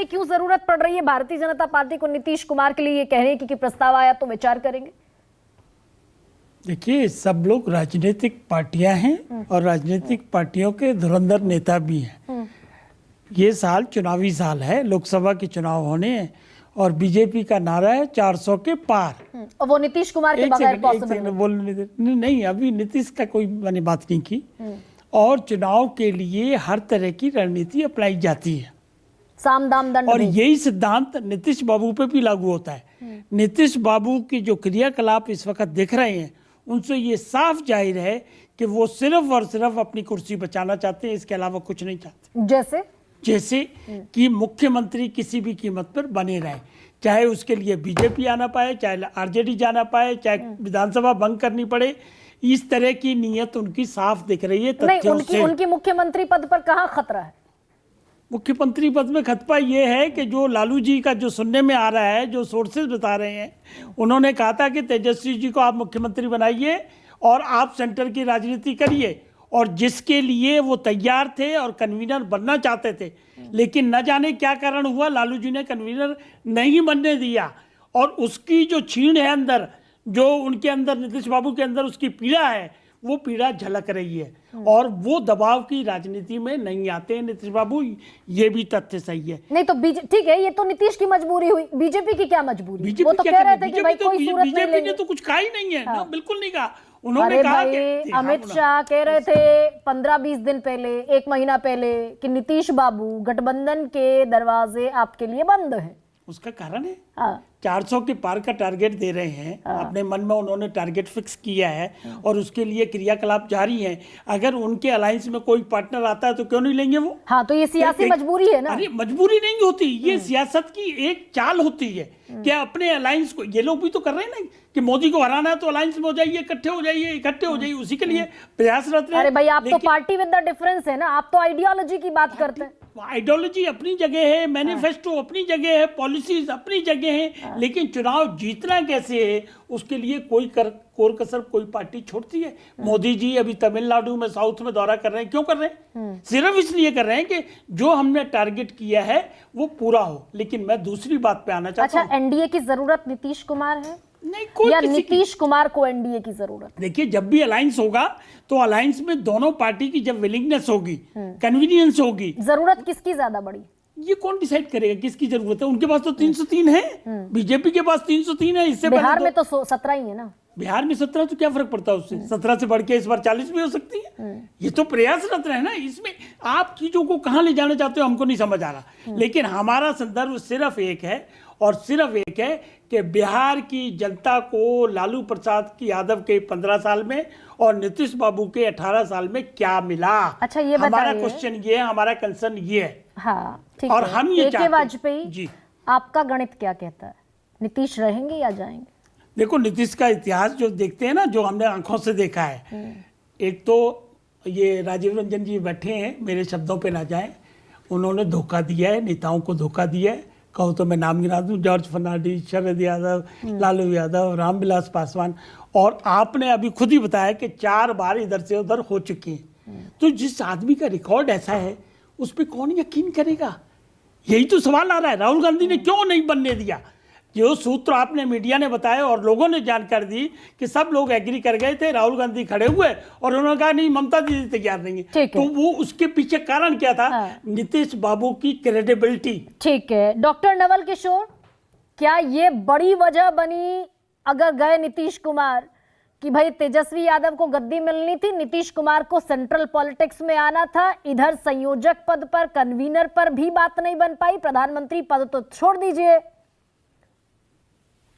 में क्यों जरूरत पड़ रही है भारतीय जनता पार्टी को नीतीश कुमार के लिए ये कहने की कि प्रस्ताव आया तो विचार करेंगे? देखिए, सब लोग राजनीतिक पार्टियां हैं और राजनीतिक पार्टियों के धुरंधर नेता भी हैं। ये साल चुनावी साल है, लोकसभा के चुनाव होने हैं और बीजेपी का नारा है 400 के पार। और वो नीतीश कुमार के बगैर पॉसिबल नहीं, अभी नीतीश का कोई मैंने बात नहीं की। और चुनाव के लिए हर तरह की रणनीति अपनाई जाती है, साम दाम दंड, और यही सिद्धांत नीतीश बाबू पे भी लागू होता है। नीतीश बाबू की जो क्रियाकलाप इस वक्त देख रहे हैं, उनसे ये साफ जाहिर है कि वो सिर्फ और सिर्फ अपनी कुर्सी बचाना चाहते हैं, इसके अलावा कुछ नहीं चाहते। जैसे कि मुख्यमंत्री किसी भी कीमत पर बने रहे, चाहे उसके लिए बीजेपी आना पाए, चाहे आरजेडी जाना पाए, चाहे विधानसभा भंग करनी पड़े। इस तरह की नीयत उनकी साफ दिख रही है तथ्यों से। उनकी मुख्यमंत्री पद पर कहाँ खतरा है? मुख्यमंत्री पद में खतरा ये है कि जो लालू जी का जो सुनने में आ रहा है, जो सोर्सेज बता रहे हैं, उन्होंने कहा था कि तेजस्वी जी को आप मुख्यमंत्री बनाइए और आप सेंटर की राजनीति करिए, और जिसके लिए वो तैयार थे और कन्वीनर बनना चाहते थे। लेकिन न जाने क्या कारण हुआ, लालू जी ने कन्वीनर नहीं बनने दिया, और उसकी जो छीण है अंदर, जो उनके अंदर नीतीश बाबू के अंदर उसकी पीड़ा है, वो पीड़ा झलक रही है, और वो दबाव की राजनीति में नहीं आते हैं नीतीश बाबू। ये भी तथ्य सही है। नहीं तो ठीक है, ये तो नीतीश की मजबूरी हुई, बीजेपी की क्या मजबूरी? वो तो कह रहे थे कि भाई कोई सूरत नहीं लेंगे। बीजेपी ने तो कुछ कहा ही नहीं है ना, बिल्कुल नहीं कहा। उन्होंने कहा कि अमित शाह कह रहे थे 15-20 दिन पहले, 1 महीना पहले, कि नीतीश बाबू गठबंधन के दरवाजे आपके लिए बंद हैं। उसका कारण है 400 के पार का टारगेट दे रहे हैं। अपने मन में उन्होंने टारगेट फिक्स किया है और उसके लिए क्रियाकलाप जारी है। अगर उनके अलायंस में कोई पार्टनर आता है तो क्यों नहीं लेंगे वो? हाँ, तो ये सियासी मजबूरी है ना। अरे मजबूरी नहीं होती, ये सियासत की एक चाल होती है कि अपने अलायंस को, ये लोग भी तो कर रहे हैं ना कि मोदी को हराना है तो अलायंस में हो जाइए, इकट्ठे हो जाइए, उसी के लिए प्रयासरत रहे। अरे भाई, आप तो पार्टी विद द डिफरेंस है ना, आप तो आइडियोलॉजी की बात करते हैं। आइडियोलॉजी अपनी जगह है, मैनिफेस्टो अपनी जगह है, पॉलिसीज अपनी जगह है, लेकिन चुनाव जीतना कैसे है उसके लिए कोई कोर कसर कोई पार्टी छोड़ती है? मोदी जी अभी तमिलनाडु में, साउथ में दौरा कर रहे हैं। क्यों कर रहे हैं? सिर्फ इसलिए कर रहे हैं कि जो हमने टारगेट किया है वो पूरा हो। लेकिन मैं दूसरी बात पे आना चाहता हूं। अच्छा, एनडीए की जरूरत नीतीश कुमार है नहीं, कोई या नीतीश कुमार को एनडीए की जरूरत? देखिए, जब भी अलायंस होगा तो अलायंस में दोनों पार्टी की जब विलिंगनेस होगी, कन्वीनियंस होगी। जरूरत किसकी ज्यादा बड़ी? ये कौन डिसाइड करेगा किसकी जरूरत है? उनके पास तो 303 है, बीजेपी के पास 303 है। इससे बिहार में तो 17 ही है ना। बिहार में 17, तो क्या फर्क पड़ता है उससे? 17 से बढ़ के इस बार 40 भी हो सकती है। ये तो प्रयासरत रहे ना। इसमें आप चीजों को कहां ले जाना चाहते हो हमको नहीं समझ आ रहा। लेकिन हमारा संदर्भ सिर्फ एक है और सिर्फ एक है कि बिहार की जनता को लालू प्रसाद यादव के 15 साल में और नीतीश बाबू के 18 साल में क्या मिला। अच्छा, ये हमारा क्वेश्चन ये है, हमारा कंसर्न ये है। हाँ, ठीक और है। हम ये चाहते हैं। वाजपेयी जी, आपका गणित क्या कहता है? नीतीश रहेंगे या जाएंगे? देखो, नीतीश का इतिहास जो देखते हैं ना, जो हमने आंखों से देखा है, एक तो ये राजीव रंजन जी बैठे हैं, मेरे शब्दों पे ना जाए, उन्होंने धोखा दिया है, नेताओं को धोखा दिया है। कहो तो मैं नाम गिना दूं, जॉर्ज फर्नांडिस, शरद यादव, लालू यादव, रामविलास पासवान, और आपने अभी खुद ही बताया कि 4 बार इधर से उधर हो चुके हैं। तो जिस आदमी का रिकॉर्ड ऐसा है उस पर कौन यकीन करेगा? यही तो सवाल आ रहा है। राहुल गांधी ने क्यों नहीं बनने दिया? जो सूत्र आपने, मीडिया ने बताया और लोगों ने जानकारी दी कि सब लोग एग्री कर गए थे, राहुल गांधी खड़े हुए और उन्होंने कहा नहीं, ममता दीदी तैयार नहीं है। तो वो उसके पीछे कारण क्या था? नीतीश बाबू की क्रेडिबिलिटी। ठीक है, डॉक्टर नवल किशोर, क्या ये बड़ी वजह बनी अगर गए नीतीश कुमार कि भाई तेजस्वी यादव को गद्दी मिलनी थी, नीतीश कुमार को सेंट्रल पॉलिटिक्स में आना था, इधर संयोजक पद पर, कन्वीनर पर भी बात नहीं बन पाई, प्रधानमंत्री पद तो छोड़ दीजिए,